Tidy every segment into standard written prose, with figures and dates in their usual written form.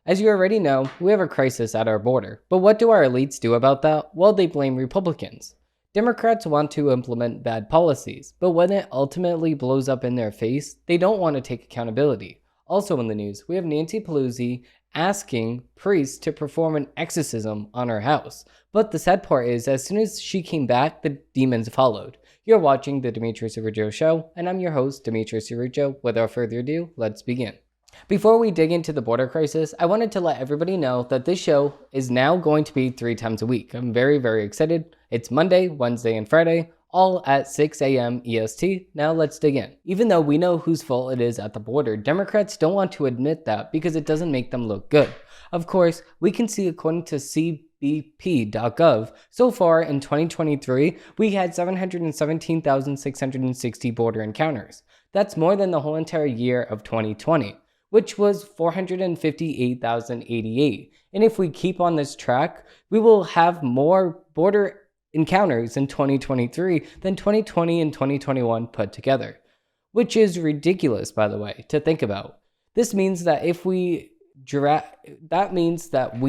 As you already know, we have a crisis at our border. But what do our elites do about that? Well, they blame Republicans. Democrats want to implement bad policies, but when it ultimately blows up in their face, they don't want to take accountability. Also in the news, we have Nancy Pelosi asking priests to perform an exorcism on her house. But the sad part is, as soon as she came back, the demons followed. You're watching the Demetrios Araujo Show, and I'm your host, Demetrios Araujo. Without further ado, let's begin. Before we dig into the border crisis, I wanted to let everybody know that this show is now going to be 3 times a week. I'm very, very excited. It's Monday, Wednesday, and Friday, all at 6 a.m. EST. Now let's dig in. Even though we know whose fault it is at the border, Democrats don't want to admit that because it doesn't make them look good. Of course, we can see according to cbp.gov, so far in 2023, we had 717,660 border encounters. That's more than the whole entire year of 2020. Which was 458,088. And if we keep on this track, we will have more border encounters in 2023 than 2020 and 2021 put together. Which is ridiculous, by the way, to think about. This means that we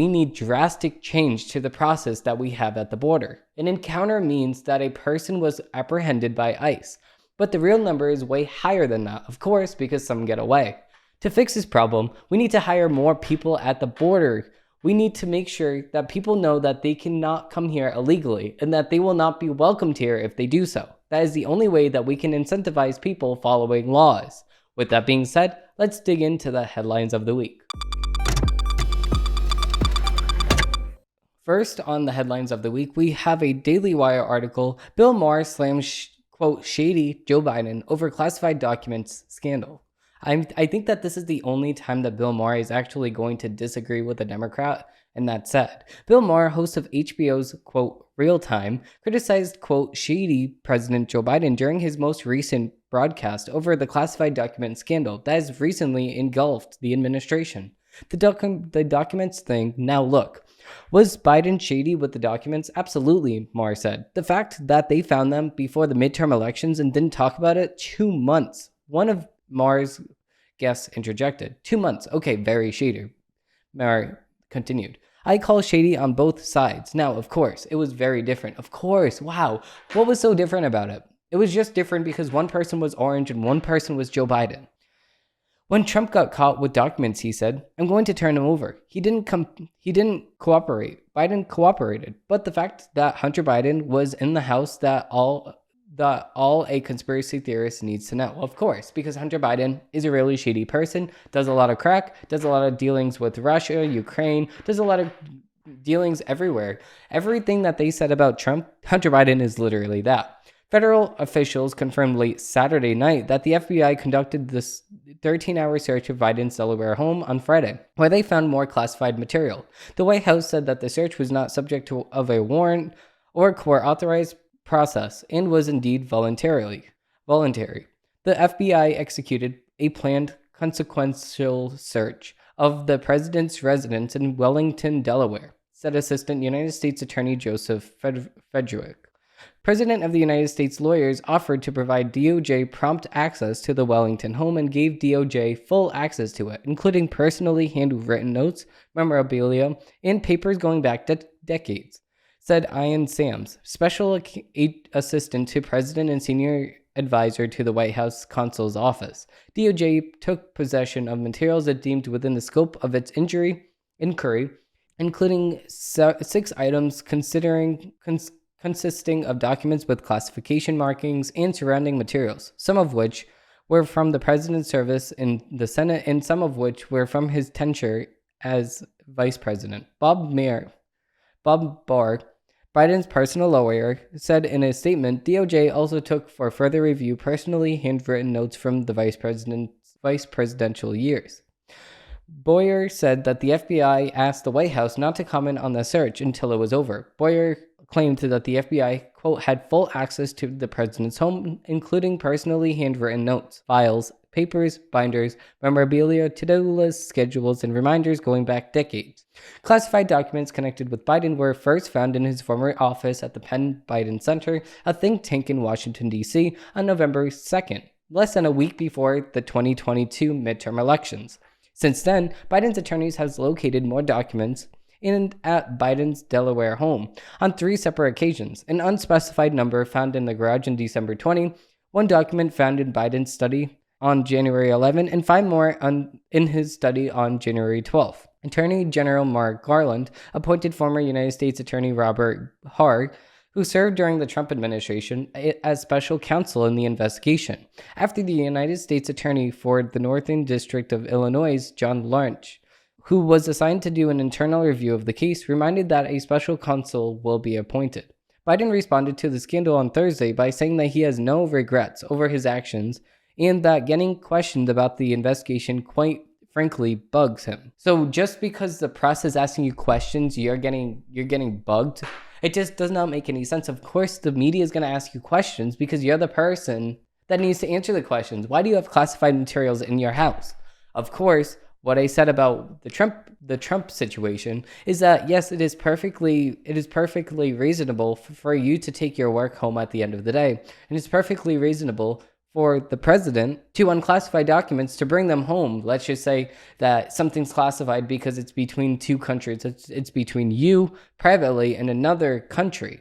need drastic change to the process that we have at the border. An encounter means that a person was apprehended by ICE. But the real number is way higher than that, of course, because some get away. To fix this problem, we need to hire more people at the border. We need to make sure that people know that they cannot come here illegally and that they will not be welcomed here if they do so. That is the only way that we can incentivize people following laws. With that being said, let's dig into the headlines of the week. First, on the headlines of the week, we have a Daily Wire article, Bill Maher slams, quote, shady Joe Biden over classified documents scandal. I think that this is the only time that Bill Maher is actually going to disagree with a Democrat, and that's sad. Bill Maher, host of HBO's, quote, Real Time, criticized, quote, shady President Joe Biden during his most recent broadcast over the classified document scandal that has recently engulfed the administration. The documents thing, now look. Was Biden shady with the documents? Absolutely, Maher said. The fact that they found them before the midterm elections and didn't talk about it 2 months. One of Maher's guests interjected. 2 months. Okay, very shady. Maher continued. I call shady on both sides. Now, of course, it was very different. Of course. Wow. What was so different about it? It was just different because one person was orange and one person was Joe Biden. When Trump got caught with documents, he said, I'm going to turn him over. He didn't cooperate. Biden cooperated. But the fact that Hunter Biden was in the house that all a conspiracy theorist needs to know. Of course, because Hunter Biden is a really shady person, does a lot of crack, does a lot of dealings with Russia, Ukraine, does a lot of dealings everywhere. Everything that they said about Trump, Hunter Biden is literally that. Federal officials confirmed late Saturday night that the FBI conducted this 13-hour search of Biden's Delaware home on Friday, where they found more classified material. The White House said that the search was not subject to a warrant or court-authorized process and was indeed voluntary. The FBI executed a planned consequential search of the president's residence in Wellington, Delaware, said Assistant United States Attorney Joseph Federick. President of the United States lawyers offered to provide DOJ prompt access to the Wellington home and gave DOJ full access to it, including personally handwritten notes, memorabilia, and papers going back decades, said Ian Sams, special assistant to president and senior advisor to the White House counsel's office. DOJ took possession of materials it deemed within the scope of its inquiry, including 6 items consisting of documents with classification markings and surrounding materials, some of which were from the president's service in the Senate and some of which were from his tenure as vice president. Bob Barr, Biden's personal lawyer, said in a statement, DOJ also took for further review personally handwritten notes from the vice presidential years. Boyer said that the FBI asked the White House not to comment on the search until it was over. Boyer claimed that the FBI, quote, had full access to the president's home, including personally handwritten notes, files, papers, binders, memorabilia, to-do lists, schedules, and reminders going back decades. Classified documents connected with Biden were first found in his former office at the Penn Biden Center, a think tank in Washington, D.C., on November 2nd, less than a week before the 2022 midterm elections. Since then, Biden's attorneys have located more documents at Biden's Delaware home on 3 separate occasions: an unspecified number found in the garage in December 20, one document found in Biden's study on January 11, and 5 more in his study on January 12. Attorney General Merrick Garland appointed former United States Attorney Robert Hur, who served during the Trump administration, as special counsel in the investigation, after the United States Attorney for the Northern District of Illinois, John Lynch, who was assigned to do an internal review of the case, reminded that a special counsel will be appointed. Biden responded to the scandal on Thursday by saying that he has no regrets over his actions and that getting questioned about the investigation quite frankly bugs him. So just because the press is asking you questions, you're getting bugged. It just does not make any sense. Of course, the media is going to ask you questions because you're the person that needs to answer the questions. Why do you have classified materials in your house? Of course, what I said about the Trump situation is that yes, it is perfectly reasonable for you to take your work home at the end of the day, and it's perfectly reasonable for the president to unclassify documents to bring them home. Let's just say that something's classified because it's between 2 countries. It's between you privately and another country.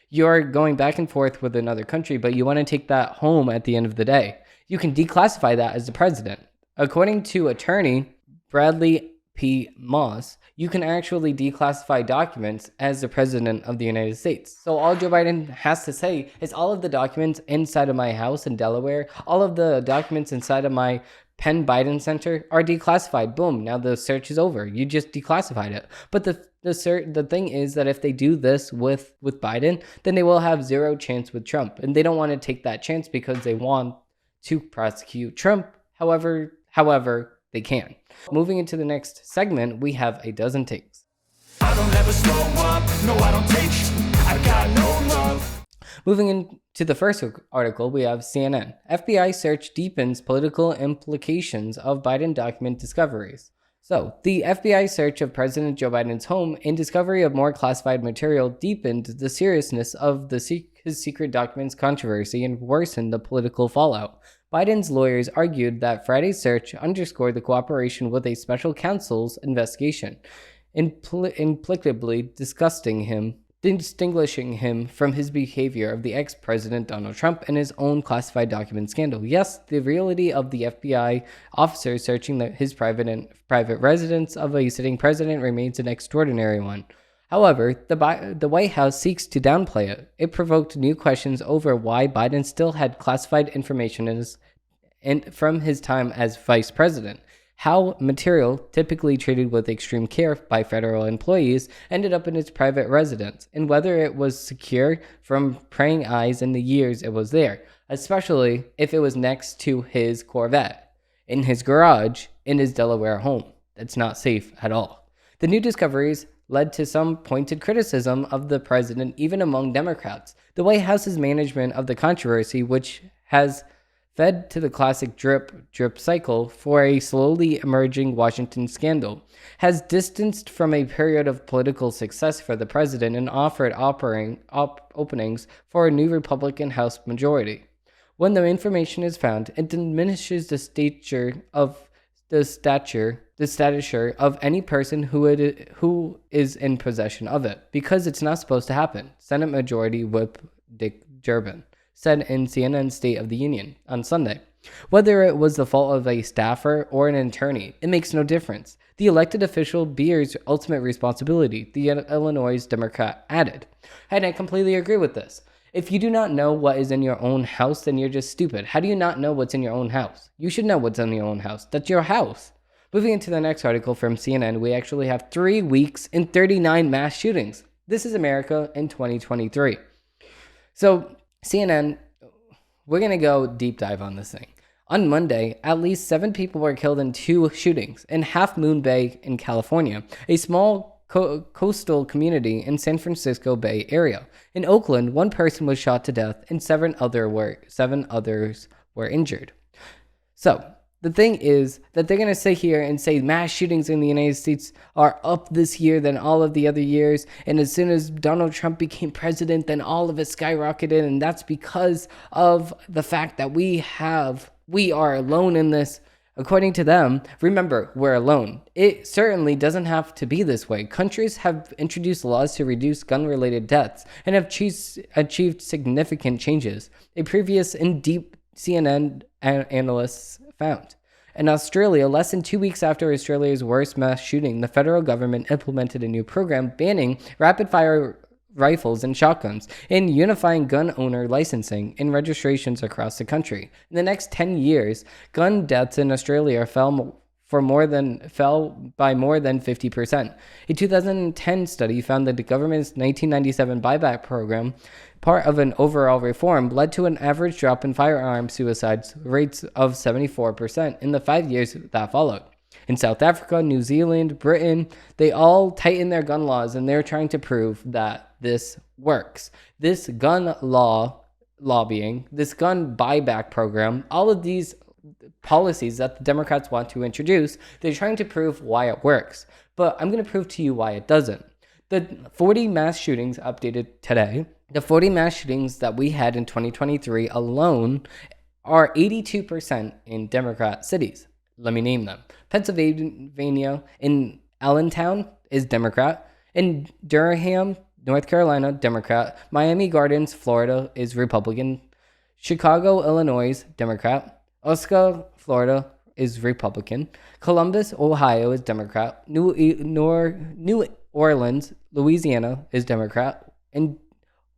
You're going back and forth with another country, but you want to take that home at the end of the day. You can declassify that as the president. According to attorney Bradley P. Moss, you can actually declassify documents as the president of the United States. So all Joe Biden has to say is all of the documents inside of my house in Delaware, all of the documents inside of my Penn Biden Center are declassified. Boom, now the search is over. You just declassified it. But the thing is that if they do this with Biden, then they will have 0 chance with Trump. And they don't want to take that chance because they want to prosecute Trump however they can. Moving into the next segment, we have a dozen takes. I don't ever slow up, no I don't take I got no love. Moving into the first article, we have CNN. FBI search deepens political implications of Biden document discoveries. So, the FBI search of President Joe Biden's home and discovery of more classified material deepened the seriousness of his secret documents controversy and worsened the political fallout. Biden's lawyers argued that Friday's search underscored the cooperation with a special counsel's investigation, implicitly distinguishing him from his behavior of the ex-president Donald Trump and his own classified document scandal. Yes, the reality of the FBI officer searching his private residence of a sitting president remains an extraordinary one. However, the White House seeks to downplay it. It provoked new questions over why Biden still had classified information from his time as vice president, how material, typically treated with extreme care by federal employees, ended up in his private residence, and whether it was secure from prying eyes in the years it was there, especially if it was next to his Corvette, in his garage, in his Delaware home. That's not safe at all. The new discoveries led to some pointed criticism of the president, even among Democrats. The White House's management of the controversy, which has fed to the classic drip cycle for a slowly emerging Washington scandal, has distanced from a period of political success for the president and offered openings for a new Republican House majority. When the information is found, it diminishes the stature of any person who is in possession of it, because it's not supposed to happen, Senate Majority Whip Dick Durbin said in CNN's State of the Union on Sunday. Whether it was the fault of a staffer or an attorney, it makes no difference. The elected official bears ultimate responsibility, the Illinois Democrat added. And I completely agree with this. If you do not know what is in your own house, then you're just stupid. How do you not know what's in your own house? You should know what's in your own house. That's your house. Moving into the next article from CNN, we actually have 3 weeks and 39 mass shootings. This is America in 2023. So, CNN, we're going to go deep dive on this thing. On Monday, at least 7 people were killed in 2 shootings in Half Moon Bay in California, a small coastal community in San Francisco Bay Area. In Oakland, 1 person was shot to death and 7 others were injured. So, the thing is that they're going to sit here and say mass shootings in the United States are up this year than all of the other years. And as soon as Donald Trump became president, then all of it skyrocketed. And that's because of the fact that we are alone in this. According to them, remember, we're alone. It certainly doesn't have to be this way. Countries have introduced laws to reduce gun-related deaths and have achieved significant changes, a previous in-deep CNN analysts found. In Australia, less than 2 weeks after Australia's worst mass shooting, the federal government implemented a new program banning rapid-fire rifles and shotguns and unifying gun owner licensing and registrations across the country. In the next 10 years, gun deaths in Australia fell by more than 50%. A 2010 study found that the government's 1997 buyback program, part of an overall reform, led to an average drop in firearm suicide rates of 74% in the 5 years that followed. In South Africa, New Zealand, Britain, they all tightened their gun laws, and they're trying to prove that this works. This gun lobbying, this gun buyback program, all of these policies that the Democrats want to introduce, they're trying to prove why it works. But I'm going to prove to you why it doesn't. The 40 mass shootings updated today, the 40 mass shootings that we had in 2023 alone are 82% in Democrat cities. Let me name them. Pennsylvania, in Allentown, is Democrat. In Durham, North Carolina, Democrat. Miami Gardens, Florida, is Republican. Chicago, Illinois, Democrat. Osaka, Florida, is Republican. Columbus, Ohio, is Democrat. New Orleans, Louisiana, is Democrat. And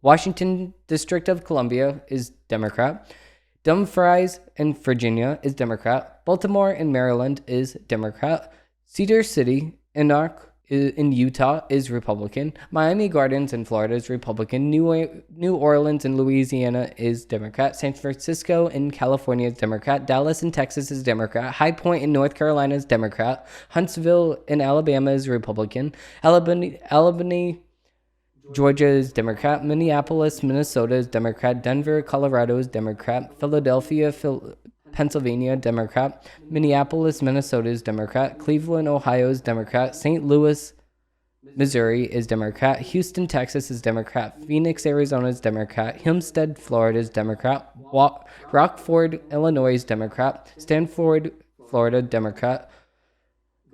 Washington District of Columbia is Democrat. Dumfries in Virginia is Democrat. Baltimore in Maryland is Democrat. Cedar City in Utah is Republican. Miami Gardens in Florida is Republican. New Orleans in Louisiana is Democrat. San Francisco in California is Democrat. Dallas in Texas is Democrat. High Point in North Carolina is Democrat. Huntsville in Alabama is Republican. Albany, Georgia is Democrat. Minneapolis, Minnesota is Democrat. Denver, Colorado is Democrat. Philadelphia, Pennsylvania, Democrat. Minneapolis, Minnesota is Democrat. Cleveland, Ohio is Democrat. St. Louis, Missouri is Democrat. Houston, Texas is Democrat. Phoenix, Arizona is Democrat. Hempstead, Florida is Democrat. Rockford, Illinois is Democrat. Stanford, Florida, Democrat.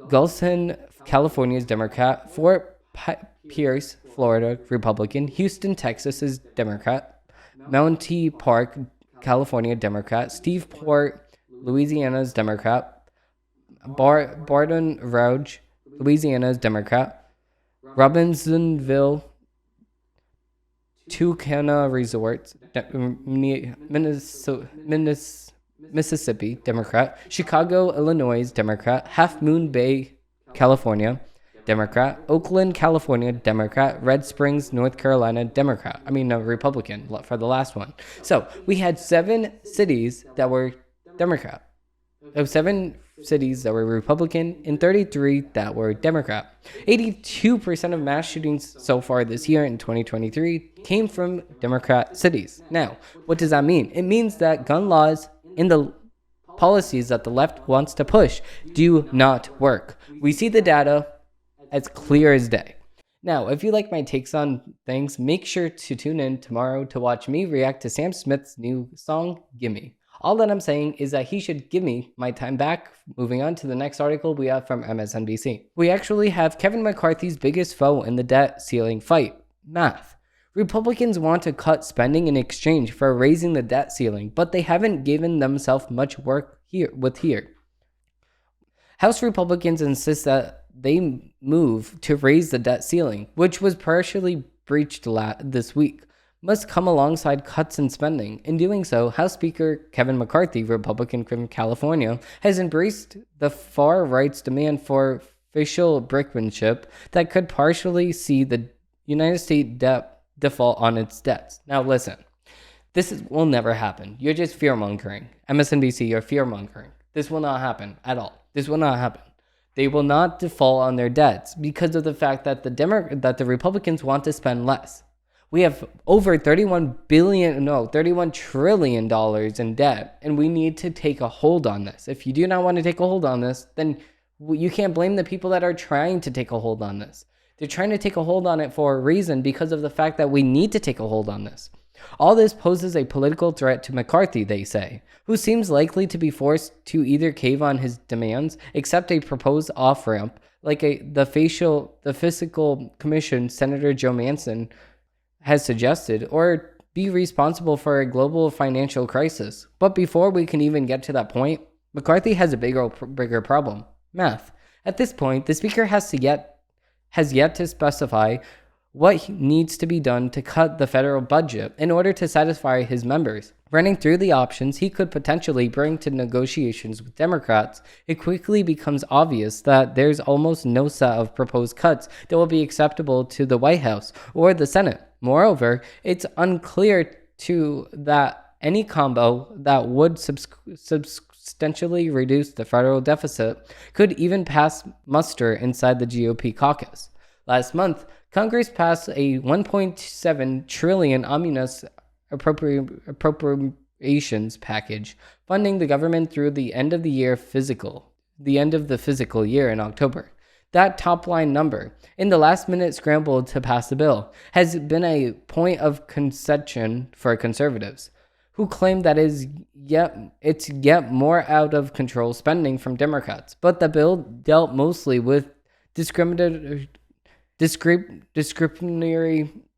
Gulson, California is Democrat. Fort Pierce, Florida, Republican. Houston, Texas is Democrat. Mountie Park, California, Democrat. Steveport, Louisiana is Democrat. Baton Rouge, Louisiana is Democrat. Robinsonville, Tucana Resort, Mississippi, Democrat. Chicago, Illinois, Democrat. Half Moon Bay, California, Democrat. Oakland, California, Democrat. Red Springs, North Carolina, Democrat. Republican for the last one. So we had 7 cities that were Democrat. 7 cities that were Republican and 33 that were Democrat. 82% of mass shootings so far this year in 2023 came from Democrat cities. Now, what does that mean? It means that gun laws and the policies that the left wants to push do not work. We see the data as clear as day. Now, if you like my takes on things, make sure to tune in tomorrow to watch me react to Sam Smith's new song, Gimme. All that I'm saying is that he should give me my time back. Moving on to the next article we have from MSNBC. We actually have Kevin McCarthy's biggest foe in the debt ceiling fight, math. Republicans want to cut spending in exchange for raising the debt ceiling, but they haven't given themselves much work here. House Republicans insist that they move to raise the debt ceiling, which was partially breached this week, must come alongside cuts in spending. In doing so, House Speaker Kevin McCarthy, Republican from California, has embraced the far right's demand for facial brinkmanship that could partially see the United States debt default on its debts. Now listen, will never happen. You're just fear-mongering. MSNBC, you're fear-mongering. This will not happen at all. This will not happen. They will not default on their debts because of the fact that the Republicans want to spend less. We have over $31 trillion in debt, and we need to take a hold on this. If you do not want to take a hold on this, then you can't blame the people that are trying to take a hold on this. They're trying to take a hold on it for a reason because of the fact that we need to take a hold on this. All this poses a political threat to McCarthy, they say, who seems likely to be forced to either cave on his demands, accept a proposed off-ramp like the fiscal commission Senator Joe Manchin has suggested, or be responsible for a global financial crisis. But before we can even get to that point, McCarthy has a bigger problem: math. At this point, the speaker has yet to specify what needs to be done to cut the federal budget in order to satisfy his members. Running through the options he could potentially bring to negotiations with Democrats, it quickly becomes obvious that there's almost no set of proposed cuts that will be acceptable to the White House or the Senate. Moreover, it's unclear that any combo that would substantially reduce the federal deficit could even pass muster inside the GOP caucus. Last month, Congress passed a $1.7 trillion omnibus appropriations package, funding the government through the end of the fiscal year in October. That top-line number, in the last-minute scramble to pass the bill, has been a point of contention for conservatives, who claim that it's yet more out-of-control spending from Democrats. But the bill dealt mostly with discretionary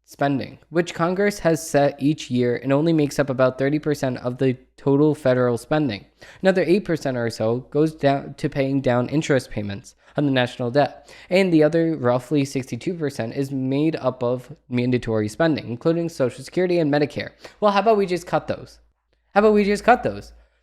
spending, which Congress has set each year and only makes up about 30% of the total federal spending. Another 8% or so goes down to paying down interest payments on the national debt, and the other roughly 62% is made up of mandatory spending, including Social Security and Medicare. Well, how about we just cut those?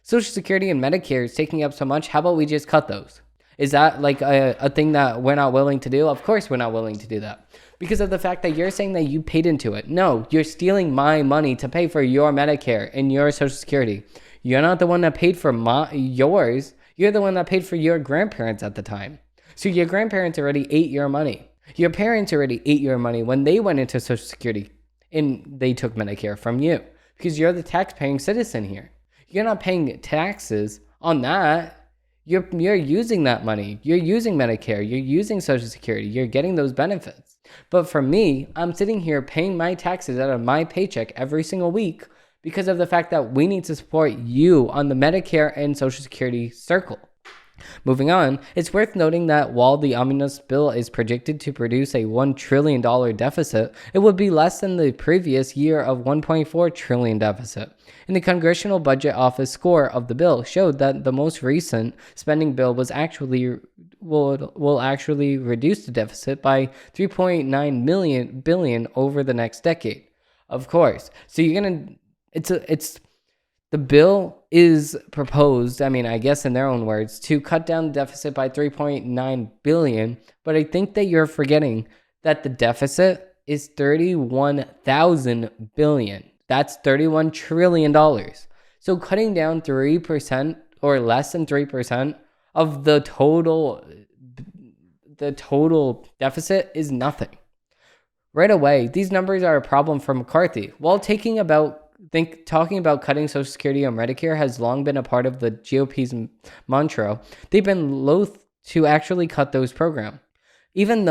Social Security and Medicare is taking up so much, how about we just cut those? Is that like a thing that we're not willing to do? Of course we're not willing to do that. Because of the fact that you're saying that you paid into it. No, you're stealing my money to pay for your Medicare and your Social Security. You're not the one that paid for yours. You're the one that paid for your grandparents at the time. So your grandparents already ate your money. Your parents already ate your money when they went into Social Security and they took Medicare from you. Because you're the tax-paying citizen here. You're not paying taxes on that. You're using that money. You're using Medicare. You're using Social Security. You're getting those benefits. But for me, I'm sitting here paying my taxes out of my paycheck every single week because of the fact that we need to support you on the Medicare and Social Security circle. Moving on, it's worth noting that while the omnibus bill is projected to produce a $1 trillion deficit, it would be less than the previous year of $1.4 trillion deficit. And the Congressional Budget Office score of the bill showed that the most recent spending bill will actually reduce the deficit by $3.9 billion over the next decade. Of course. So the bill is proposed, I guess in their own words, to cut down the deficit by $3.9 billion. But I think that you're forgetting that the deficit is $31,000 billion. That's $31 trillion. So cutting down 3% or less than 3% of the total deficit is nothing. Right away, these numbers are a problem for McCarthy. While talking about cutting Social Security or Medicare has long been a part of the GOP's mantra, they've been loath to actually cut those programs. Even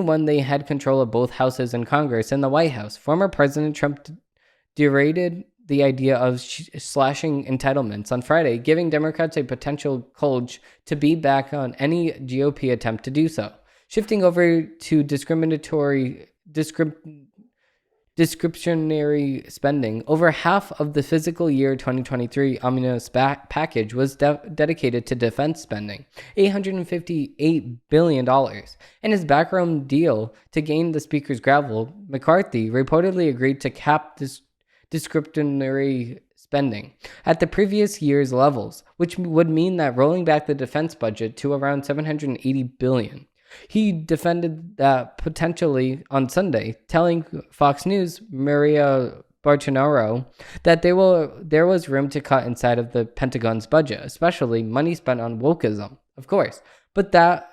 when they had control of both houses in Congress and the White House, former President Trump derided the idea of slashing entitlements on Friday, giving Democrats a potential courage to beat back on any GOP attempt to do so. Shifting over to discretionary spending, over half of the fiscal year 2023 omnibus package was dedicated to defense spending, $858 billion. In his backroom deal to gain the speaker's gavel, McCarthy reportedly agreed to cap discretionary spending at the previous year's levels, which would mean that rolling back the defense budget to around $780 billion. He defended that potentially on Sunday, telling Fox News' Maria Bartiromo that there was room to cut inside of the Pentagon's budget, especially money spent on wokeism, of course. But that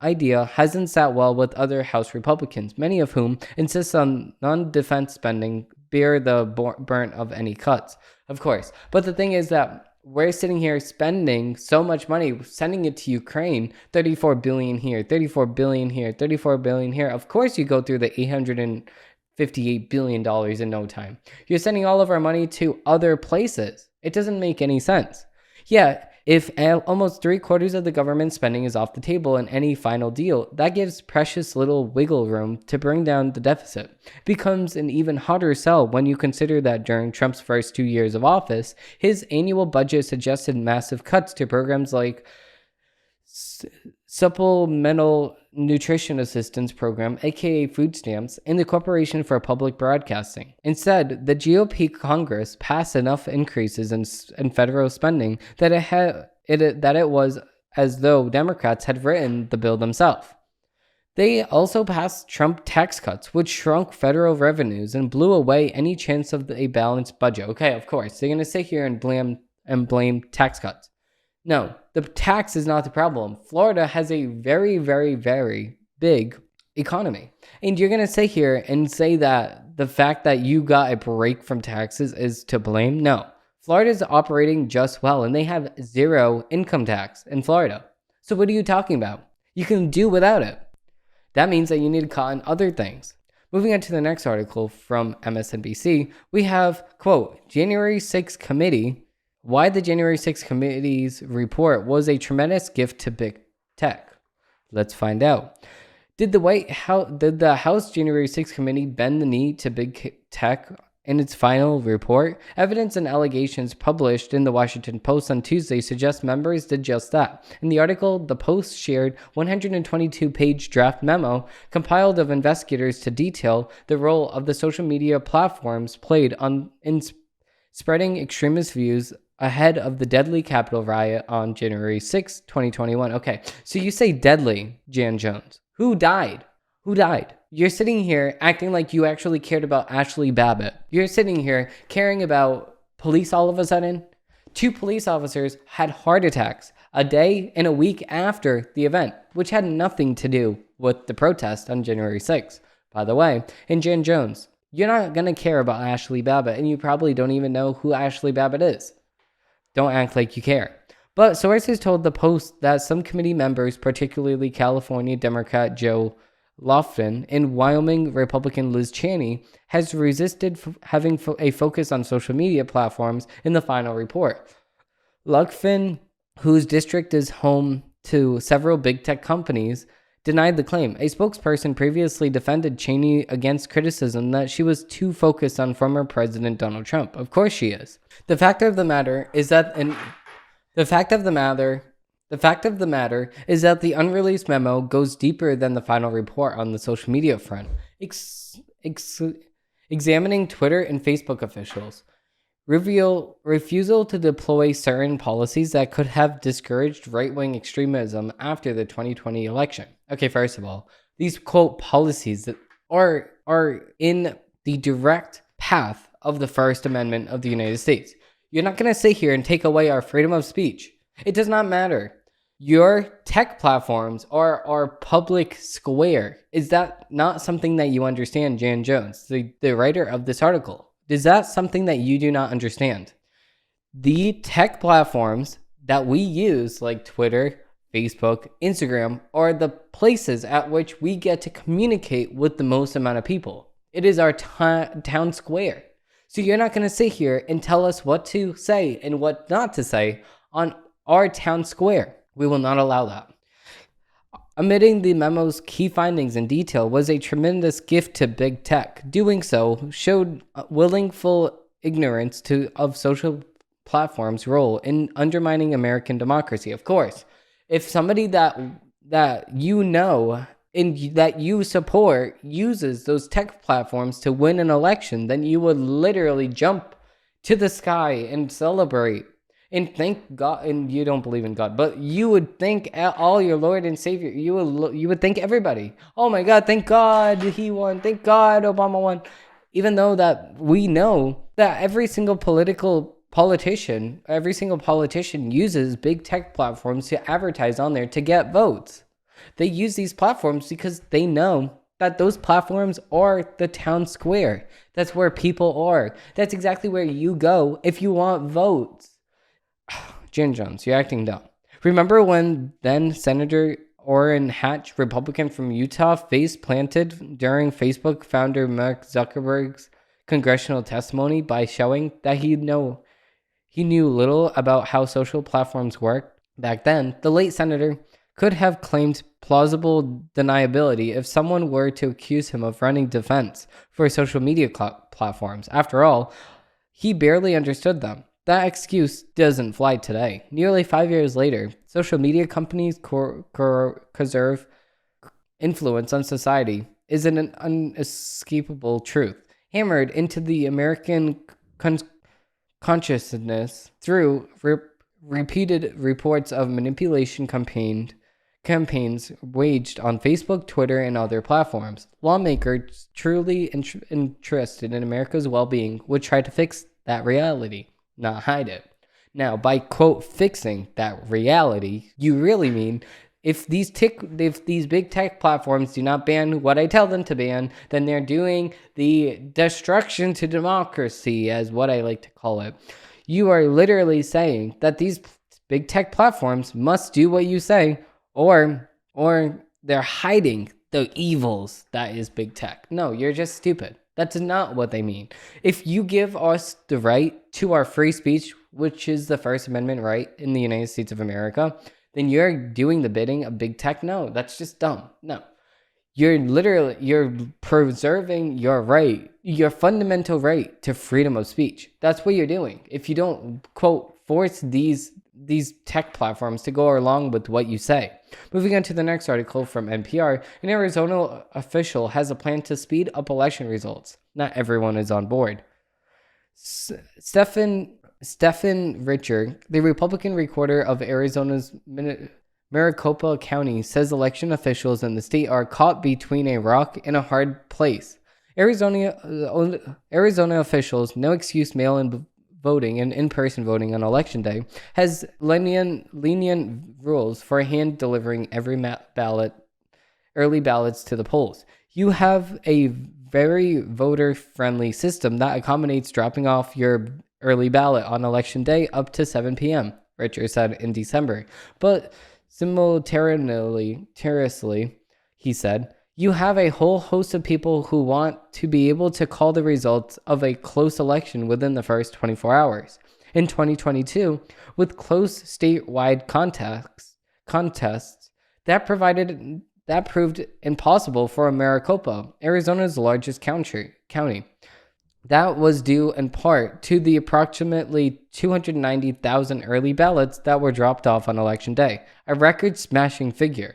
idea hasn't sat well with other House Republicans, many of whom insist on non-defense spending bear the burnt of any cuts, of course. But the thing is that we're sitting here spending so much money, sending it to Ukraine, $34 billion here, $34 billion here, $34 billion here. Of course, you go through the $58 billion in no time. You're sending all of our money to other places. It doesn't make any sense. Yeah, if almost 3/4 of the government spending is off the table in any final deal, that gives precious little wiggle room to bring down the deficit. It becomes an even hotter sell when you consider that during Trump's first 2 years of office, his annual budget suggested massive cuts to programs like Supplemental Nutrition Assistance Program, aka food stamps, and the Corporation for Public Broadcasting. Instead, the GOP Congress passed enough increases in federal spending that it was as though Democrats had written the bill themselves. They also passed Trump tax cuts, which shrunk federal revenues and blew away any chance of a balanced budget. Okay, of course, they're going to sit here and blame tax cuts. No, the tax is not the problem. Florida has a very, very, very big economy. And you're going to sit here and say that the fact that you got a break from taxes is to blame? No. Florida is operating just well, and they have zero income tax in Florida. So what are you talking about? You can do without it. That means that you need to cut on other things. Moving on to the next article from MSNBC, we have, quote, January 6th committee. Why the January 6th committee's report was a tremendous gift to big tech. Let's find out. Did the House January 6th committee bend the knee to big tech in its final report? Evidence and allegations published in the Washington Post on Tuesday suggest members did just that. In the article, the Post shared 122-page draft memo compiled of investigators to detail the role of the social media platforms played in spreading extremist views ahead of the deadly Capitol riot on January 6, 2021. Okay, so you say deadly, Jan Jones. Who died? Who died? You're sitting here acting like you actually cared about Ashley Babbitt. You're sitting here caring about police all of a sudden. 2 police officers had heart attacks a day and a week after the event, which had nothing to do with the protest on January 6th. By the way, and Jan Jones, you're not going to care about Ashley Babbitt, and you probably don't even know who Ashley Babbitt is. Don't act like you care. But sources told the Post that some committee members, particularly California Democrat Joe Lofton and Wyoming Republican Liz Cheney, has resisted having a focus on social media platforms in the final report. Lofton, whose district is home to several big tech companies, denied the claim. A spokesperson previously defended Cheney against criticism that she was too focused on former President Donald Trump. Of course she is. The fact of the matter is that the unreleased memo goes deeper than the final report on the social media front, examining Twitter and Facebook officials. Refusal to deploy certain policies that could have discouraged right-wing extremism after the 2020 election. Okay, first of all, these quote policies that are in the direct path of the First Amendment of the United States. You're not going to sit here and take away our freedom of speech. It does not matter. Your tech platforms are our public square. Is that not something that you understand, Jan Jones, the writer of this article? Is that something that you do not understand? The tech platforms that we use, like Twitter, Facebook, Instagram, are the places at which we get to communicate with the most amount of people. It is our town square. So you're not going to sit here and tell us what to say and what not to say on our town square. We will not allow that. Omitting the memo's key findings in detail was a tremendous gift to big tech. Doing so showed willful ignorance of social platforms' role in undermining American democracy. Of course, if somebody that you know and that you support uses those tech platforms to win an election, then you would literally jump to the sky and celebrate. And thank God, and you don't believe in God, but you would thank all your Lord and Savior. You would thank everybody. Oh my God, thank God he won. Thank God Obama won. Even though that we know that every single politician uses big tech platforms to advertise on there to get votes. They use these platforms because they know that those platforms are the town square. That's where people are. That's exactly where you go if you want votes. Jan Jones, you're acting dumb. Remember when then Senator Orrin Hatch, Republican from Utah, face planted during Facebook founder Mark Zuckerberg's congressional testimony by showing that he knew little about how social platforms work. Back then, the late senator could have claimed plausible deniability if someone were to accuse him of running defense for social media platforms. After all, he barely understood them. That excuse doesn't fly today. Nearly 5 years later, social media companies conserve influence on society is an unescapable truth, hammered into the American consciousness through repeated reports of manipulation campaigns waged on Facebook, Twitter, and other platforms. Lawmakers truly interested in America's well-being would try to fix that reality, not hide it. Now, by quote fixing that reality, you really mean if these big tech platforms do not ban what I tell them to ban, then they're doing the destruction to democracy, as what I like to call it. You are literally saying that these big tech platforms must do what you say, or they're hiding the evils that is big tech. No, you're just stupid. That's not what they mean. If you give us the right to our free speech, which is the First Amendment right in the United States of America, then you're doing the bidding of big tech. No, that's just dumb. No. You're preserving your right, your fundamental right to freedom of speech. That's what you're doing. If you don't, quote, force these tech platforms to go along with what you say. Moving on to the next article from NPR, an Arizona official has a plan to speed up election results. Not everyone is on board. Stephen Richer, the Republican recorder of Arizona's Maricopa County, says election officials in the state are caught between a rock and a hard place. Arizona officials, no excuse mail-in voting and in-person voting on election day, has lenient rules for hand delivering every early ballots to the polls. You have a very voter-friendly system that accommodates dropping off your early ballot on election day up to 7 p.m., Richard said in December. But simultaneously, he said, you have a whole host of people who want to be able to call the results of a close election within the first 24 hours. In 2022, with close statewide contests, that proved impossible for Maricopa, Arizona's largest county. That was due in part to the approximately 290,000 early ballots that were dropped off on election day, a record-smashing figure.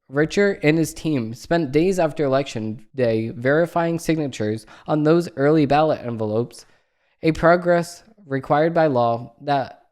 Richer and his team spent days after election day verifying signatures on those early ballot envelopes, a progress required by law that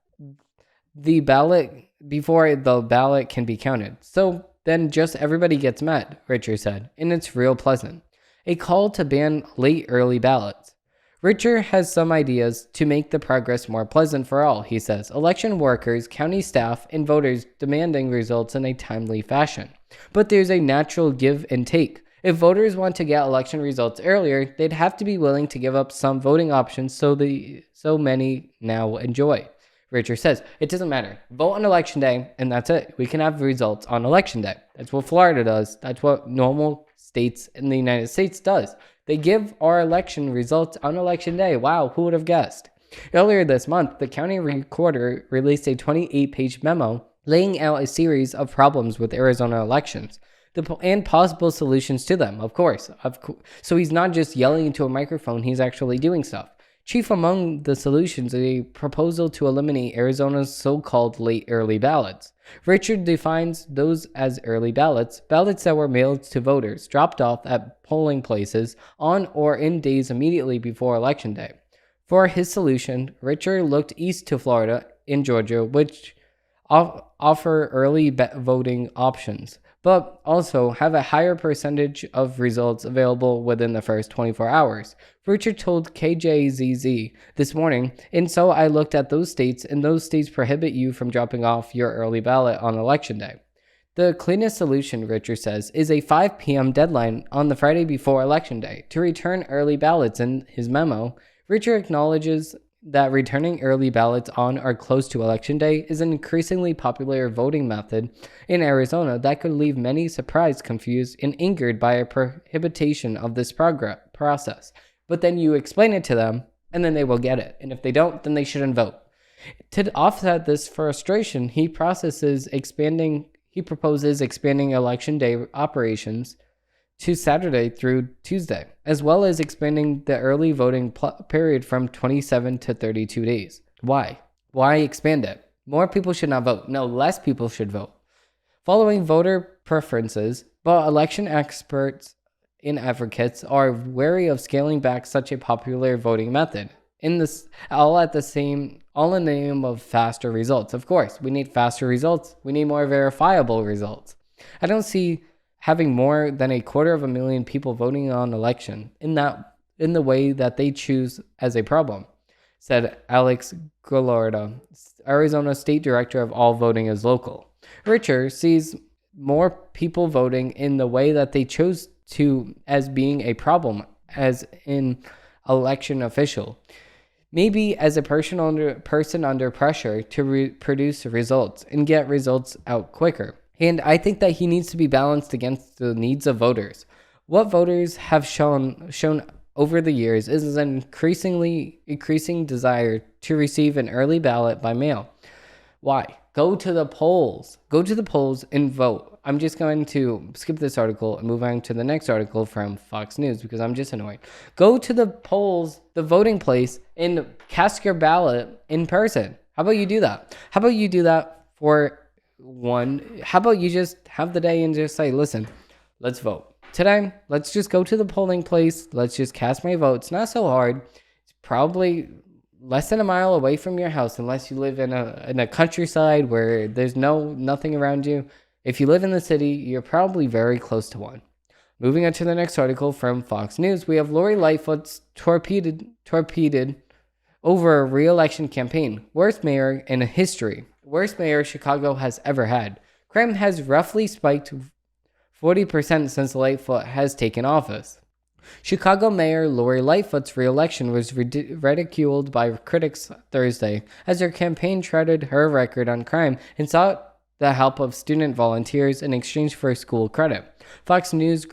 before the ballot can be counted. So then just everybody gets met, Richer said, and it's real pleasant. A call to ban late early ballots. Richer has some ideas to make the progress more pleasant for all, he says. Election workers, county staff, and voters demanding results in a timely fashion. But there's a natural give and take. If voters want to get election results earlier, they'd have to be willing to give up some voting options so many now enjoy. Richer says, it doesn't matter. Vote on election day, and that's it. We can have results on election day. That's what Florida does. That's what normal states in the United States does. They give our election results on election day. Wow, who would have guessed? Earlier this month, the county recorder released a 28-page memo laying out a series of problems with Arizona elections and possible solutions to them, of course. So he's not just yelling into a microphone, he's actually doing stuff. Chief among the solutions is a proposal to eliminate Arizona's so-called late early ballots. Richard defines those as early ballots that were mailed to voters, dropped off at polling places on or in days immediately before Election Day. For his solution, Richard looked east to Florida and Georgia, which offer early voting options, but also have a higher percentage of results available within the first 24 hours. Richard told KJZZ this morning, and so I looked at those states, and those states prohibit you from dropping off your early ballot on Election Day. The cleanest solution, Richard says, is a 5 p.m. deadline on the Friday before Election Day to return early ballots. In his memo, Richard acknowledges that returning early ballots on or close to Election Day is an increasingly popular voting method in Arizona that could leave many surprised, confused, and angered by a prohibition of this process. But then you explain it to them, and then they will get it. And if they don't, then they shouldn't vote. To offset this frustration, he proposes expanding Election Day operations to Saturday through Tuesday, as well as expanding the early voting period from 27 to 32 days. Why? Why expand it? More people should not vote. No, less people should vote. Following voter preferences, but election experts and advocates are wary of scaling back such a popular voting method. All in the name of faster results. Of course, we need faster results. We need more verifiable results. I don't see having more than 250,000 people voting on election in the way that they choose as a problem, said Alex Gallardo, Arizona State Director of All Voting is Local. Richer sees more people voting in the way that they chose to as being a problem as an election official. Maybe as a person under pressure to produce results and get results out quicker. And I think that he needs to be balanced against the needs of voters. What voters have shown over the years is an increasing desire to receive an early ballot by mail. Why? Go to the polls. Go to the polls and vote. I'm just going to skip this article and move on to the next article from Fox News because I'm just annoyed. Go to the polls, the voting place, and cast your ballot in person. How about you do that? How about you do that for one? How about you just have the day and just say, listen, let's vote. Today, let's just go to the polling place. Let's just cast my vote. It's not so hard. It's probably less than a mile away from your house, unless you live in a countryside where there's nothing around you. If you live in the city, you're probably very close to one. Moving on to the next article from Fox News, we have Lori Lightfoot's torpedoed over a re-election campaign. Worst mayor in history. Worst mayor Chicago has ever had. Crime has roughly spiked 40% since Lightfoot has taken office. Chicago Mayor Lori Lightfoot's re-election was ridiculed by critics Thursday as her campaign touted her record on crime and sought the help of student volunteers in exchange for school credit. Fox News'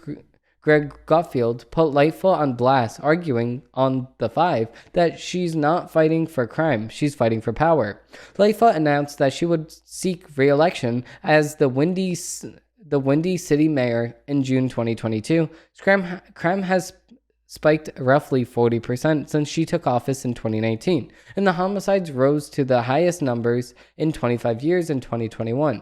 Greg Gutfeld put Lightfoot on blast, arguing on The Five that she's not fighting for crime, she's fighting for power. Lightfoot announced that she would seek re-election as the Windy City mayor in June 2022. Crime has spiked roughly 40% since she took office in 2019, and the homicides rose to the highest numbers in 25 years in 2021.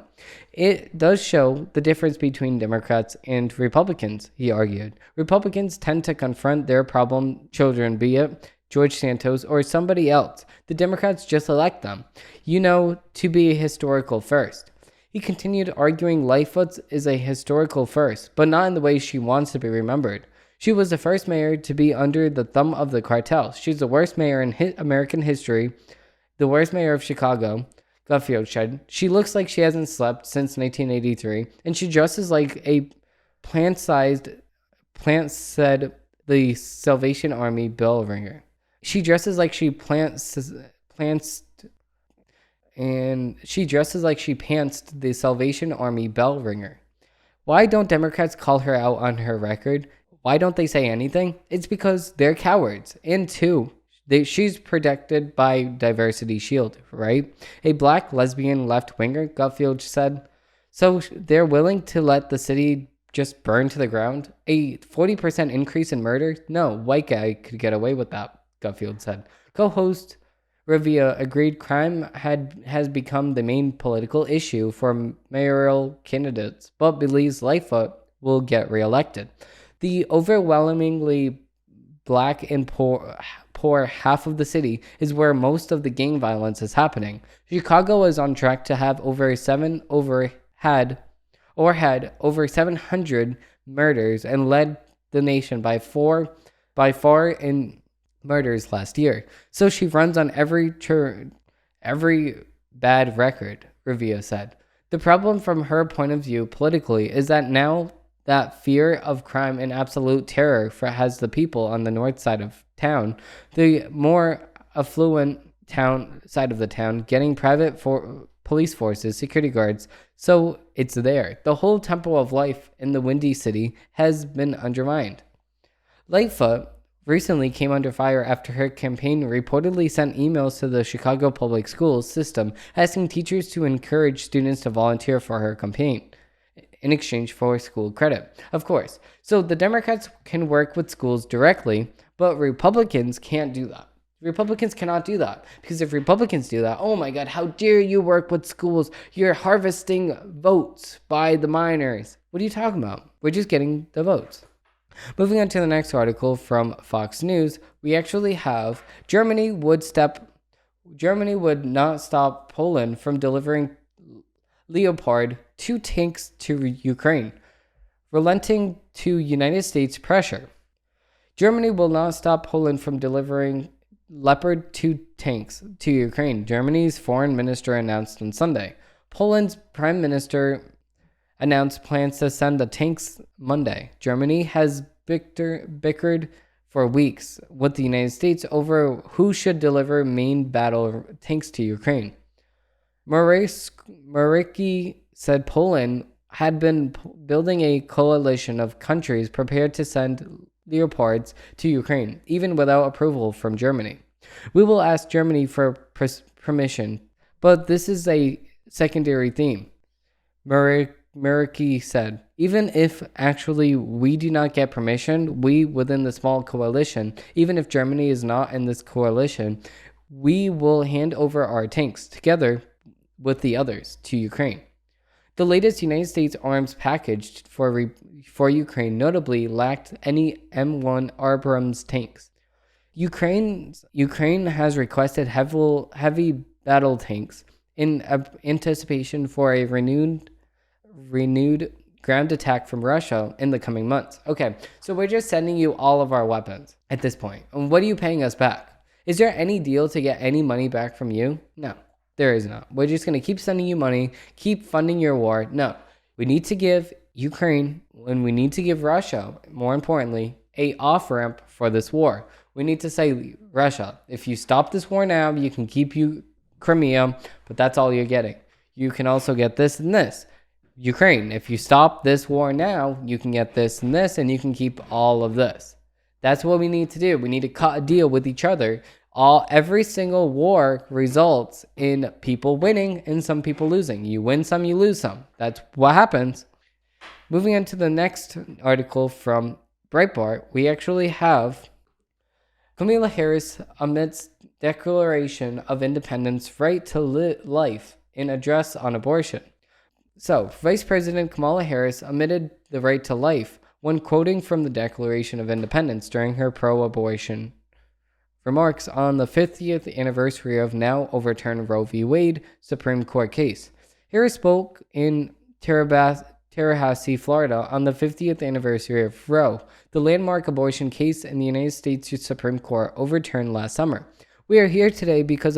It does show the difference between Democrats and Republicans, he argued. Republicans tend to confront their problem children, be it George Santos or somebody else. The Democrats just elect them, to be a historical first. He continued arguing Lightfoot is a historical first, but not in the way she wants to be remembered. She was the first mayor to be under the thumb of the cartel. She's the worst mayor in American history, the worst mayor of Chicago, Gutfeld said. She looks like she hasn't slept since 1983, and she dresses like a plant, said the Salvation Army bell ringer. She dresses like she pants the Salvation Army bell ringer. Why don't Democrats call her out on her record? Why don't they say anything? It's because they're cowards. And two, she's protected by Diversity Shield, right? A black lesbian left-winger, Gutfeld said. So they're willing to let the city just burn to the ground? A 40% increase in murder? No, white guy could get away with that, Gutfeld said. Co-host Rivia agreed crime has become the main political issue for mayoral candidates, but believes Lightfoot will get reelected. The overwhelmingly black and poor half of the city is where most of the gang violence is happening. Chicago is on track to have had over 700 murders and led the nation by far in murders last year. So she runs on every bad record, Rivia said. The problem from her point of view politically is that now that fear of crime and absolute terror has the people on the north side of town, the more affluent town side of the town, getting private police forces, security guards. So it's there. The whole tempo of life in the Windy City has been undermined. Lightfoot recently came under fire after her campaign reportedly sent emails to the Chicago public schools system asking teachers to encourage students to volunteer for her campaign in exchange for school credit. Of course. So the Democrats can work with schools directly, but Republicans can't do that. Republicans cannot do that, because if Republicans do that, oh my God, how dare you work with schools? You're harvesting votes by the minors. What are you talking about? We're just getting the votes. Moving on to the next article from Fox News, we actually have Germany would not stop Poland from delivering Leopard 2 tanks to Ukraine, relenting to United States pressure. Germany will not stop Poland from delivering Leopard 2 tanks to Ukraine, Germany's foreign minister announced on Sunday. Poland's prime minister announced plans to send the tanks Monday. Germany has bickered for weeks with the United States over who should deliver main battle tanks to Ukraine. Marecki said Poland had been building a coalition of countries prepared to send Leopards to Ukraine, even without approval from Germany. We will ask Germany for permission, but this is a secondary theme, Marecki said. Even if actually we do not get permission, we within the small coalition, even if Germany is not in this coalition, we will hand over our tanks together with the others to Ukraine. The latest United States arms package for Ukraine notably lacked any M1 Abrams tanks. Ukraine has requested heavy battle tanks in anticipation for a renewed ground attack from Russia in the coming months. Okay, so we're just sending you all of our weapons at this point. And what are you paying us back? Is there any deal to get any money back from you? No. There is not. We're just going to keep sending you money, keep funding your war. No, we need to give Ukraine, and we need to give Russia, more importantly, a off-ramp for this war. We need to say, Russia, if you stop this war now, you can keep Crimea, but that's all you're getting. You can also get this and this. Ukraine, if you stop this war now, you can get this and this, and you can keep all of this. That's what we need to do. We need to cut a deal with each other. Every single war results in people winning and some people losing. You win some, you lose some. That's what happens. Moving on to the next article from Breitbart, we actually have Kamala Harris amidst Declaration of Independence right to life in address on abortion. So, Vice President Kamala Harris admitted the right to life when quoting from the Declaration of Independence during her pro-abortion remarks on the 50th anniversary of now overturned Roe v. Wade Supreme Court case. Harris spoke in Tallahassee, Florida on the 50th anniversary of Roe, the landmark abortion case in the United States Supreme Court overturned last summer. We are here today because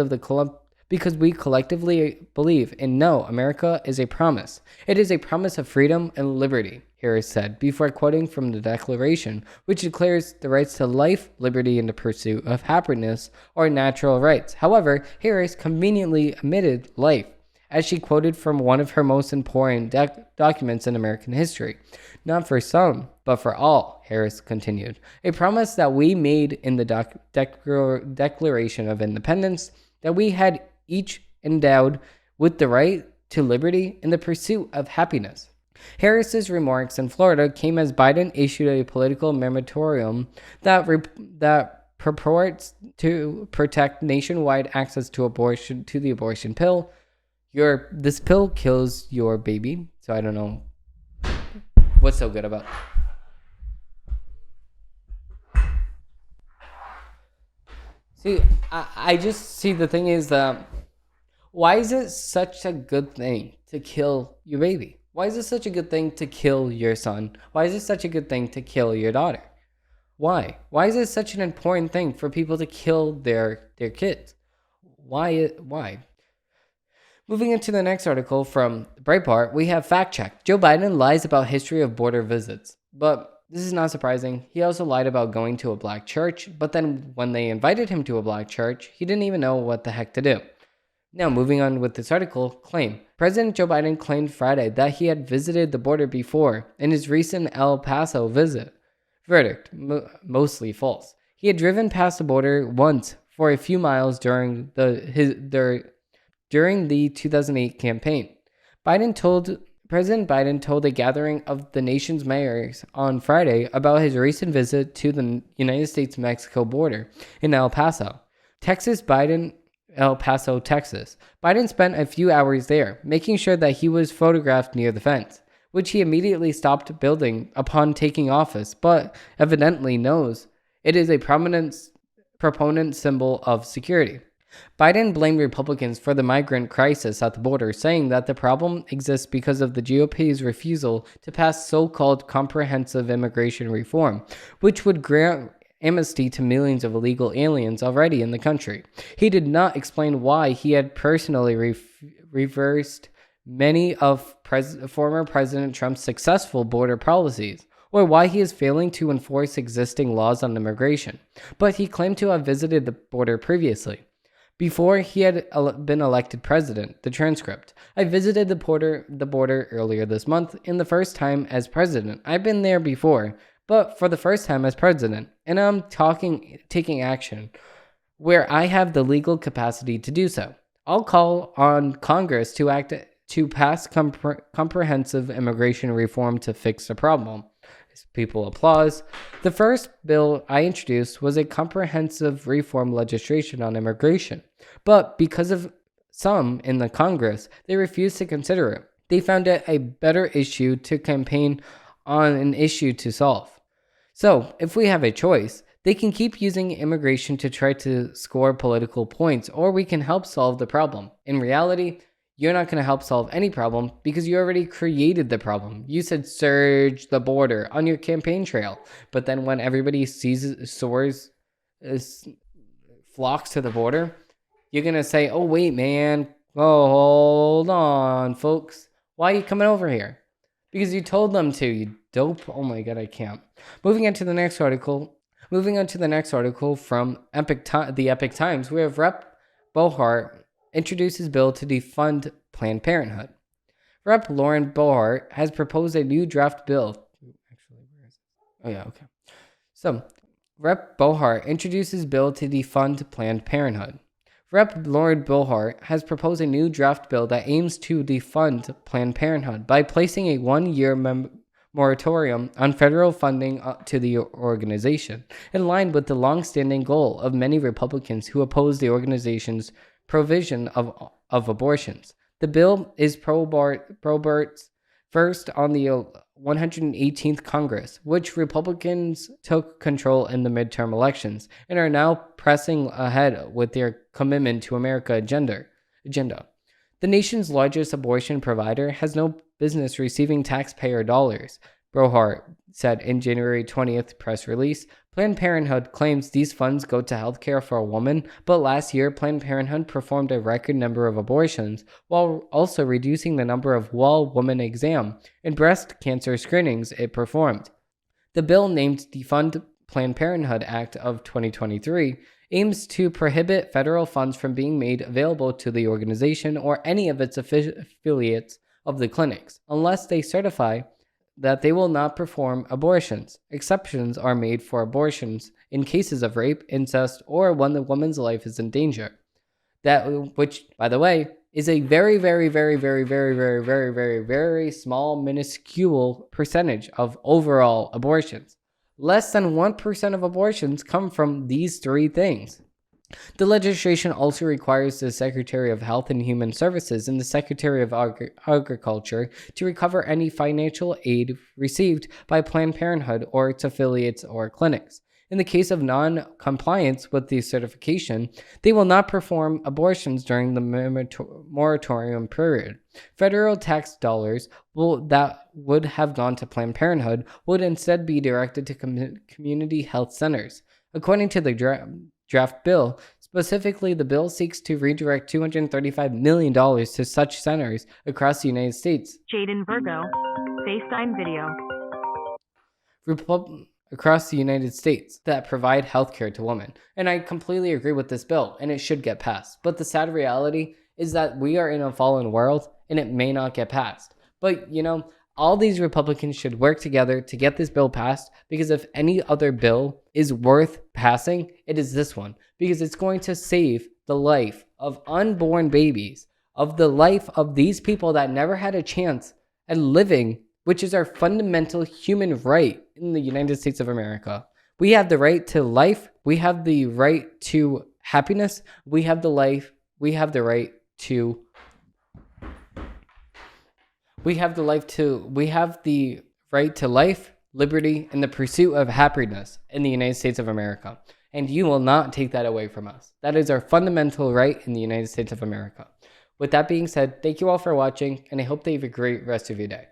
we collectively believe in no, America is a promise. It is a promise of freedom and liberty, Harris said, before quoting from the Declaration, which declares the rights to life, liberty, and the pursuit of happiness are natural rights. However, Harris conveniently omitted life, as she quoted from one of her most important documents in American history. Not for some, but for all, Harris continued. A promise that we made in the Declaration of Independence, that we had each endowed with the right to liberty and the pursuit of happiness. Harris's remarks in Florida came as Biden issued a political moratorium that purports to protect nationwide access to the abortion pill. This pill kills your baby, so I don't know what's so good about it. See, I just see the thing is that why is it such a good thing to kill your baby? Why is it such a good thing to kill your son? Why is it such a good thing to kill your daughter? Why? Why is it such an important thing for people to kill their kids? Why? Moving into the next article from Breitbart, we have fact check. Joe Biden lies about history of border visits. But This is not surprising. He also lied about going to a black church, but then when they invited him to a black church, he didn't even know what the heck to do. Now, moving on with this article, claim. President Joe Biden claimed Friday that he had visited the border before in his recent El Paso visit. Verdict, mostly false. He had driven past the border once for a few miles during the 2008 campaign. President Biden told a gathering of the nation's mayors on Friday about his recent visit to the United States-Mexico border in El Paso, Texas. Biden spent a few hours there, making sure that he was photographed near the fence, which he immediately stopped building upon taking office, but evidently knows it is a proponent symbol of security. Biden blamed Republicans for the migrant crisis at the border, saying that the problem exists because of the GOP's refusal to pass so-called comprehensive immigration reform, which would grant amnesty to millions of illegal aliens already in the country. He did not explain why he had personally reversed many of former President Trump's successful border policies, or why he is failing to enforce existing laws on immigration, but he claimed to have visited the border previously. Before he had been elected president, the transcript. I visited the border earlier this month, in the first time as president. I've been there before, but for the first time as president, and I'm taking action where I have the legal capacity to do so. I'll call on Congress to pass comprehensive immigration reform to fix the problem. People applause. The first bill I introduced was a comprehensive reform legislation on immigration, but because of some in the Congress, they refused to consider it. They found it a better issue to campaign on an issue to solve. So, if we have a choice, they can keep using immigration to try to score political points, or we can help solve the problem. In reality, you're not going to help solve any problem because you already created the problem. You said surge the border on your campaign trail, but then when everybody flocks to the border, you're going to say, oh, wait, man. Oh, hold on, folks. Why are you coming over here? Because you told them to, you dope. Oh my God, I can't. Moving on to the next article from the Epic Times, we have Rep. Bohart introduces bill to defund Planned Parenthood. Rep. Lauren Bohart has proposed a new draft bill. Actually, where is it? Oh yeah, okay. So, Rep. Bohart introduces bill to defund Planned Parenthood. Rep. Lauren Bohart has proposed a new draft bill that aims to defund Planned Parenthood by placing a one-year moratorium on federal funding to the organization, in line with the long-standing goal of many Republicans who oppose the organization's provision of abortions. The bill is Probert's first on the 118th Congress, which Republicans took control in the midterm elections and are now pressing ahead with their Commitment to America agenda. The nation's largest abortion provider has no business receiving taxpayer dollars, Bohart said in January 20th press release. Planned Parenthood claims these funds go to healthcare for a woman, but last year Planned Parenthood performed a record number of abortions while also reducing the number of woman exam and breast cancer screenings it performed. The bill, named Defund Planned Parenthood Act of 2023, aims to prohibit federal funds from being made available to the organization or any of its affiliates of the clinics, unless they certify that they will not perform abortions. Exceptions are made for abortions in cases of rape, incest, or when the woman's life is in danger. Which, by the way, is a very, very, very, very, very, very, very, very, very small, minuscule percentage of overall abortions. Less than 1% of abortions come from these three things. The legislation also requires the Secretary of Health and Human Services and the Secretary of Agriculture to recover any financial aid received by Planned Parenthood or its affiliates or clinics. In the case of non-compliance with the certification, they will not perform abortions during the moratorium period. Federal tax dollars that would have gone to Planned Parenthood would instead be directed to community health centers. According to the draft bill, specifically, the bill seeks to redirect $235 million to such centers across the United States. Jaden Virgo, FaceTime video. across the United States that provide healthcare to women. And I completely agree with this bill, and it should get passed. But the sad reality is that we are in a fallen world, and it may not get passed. But, all these Republicans should work together to get this bill passed, because if any other bill is worth passing, it is this one, because it's going to save the life of unborn babies, of the life of these people that never had a chance at living, which is our fundamental human right in the United States of America. We have the right to life. We have the right to happiness. We have the right to life, liberty, and the pursuit of happiness in the United States of America. And you will not take that away from us. That is our fundamental right in the United States of America. With that being said, thank you all for watching, and I hope that you have a great rest of your day.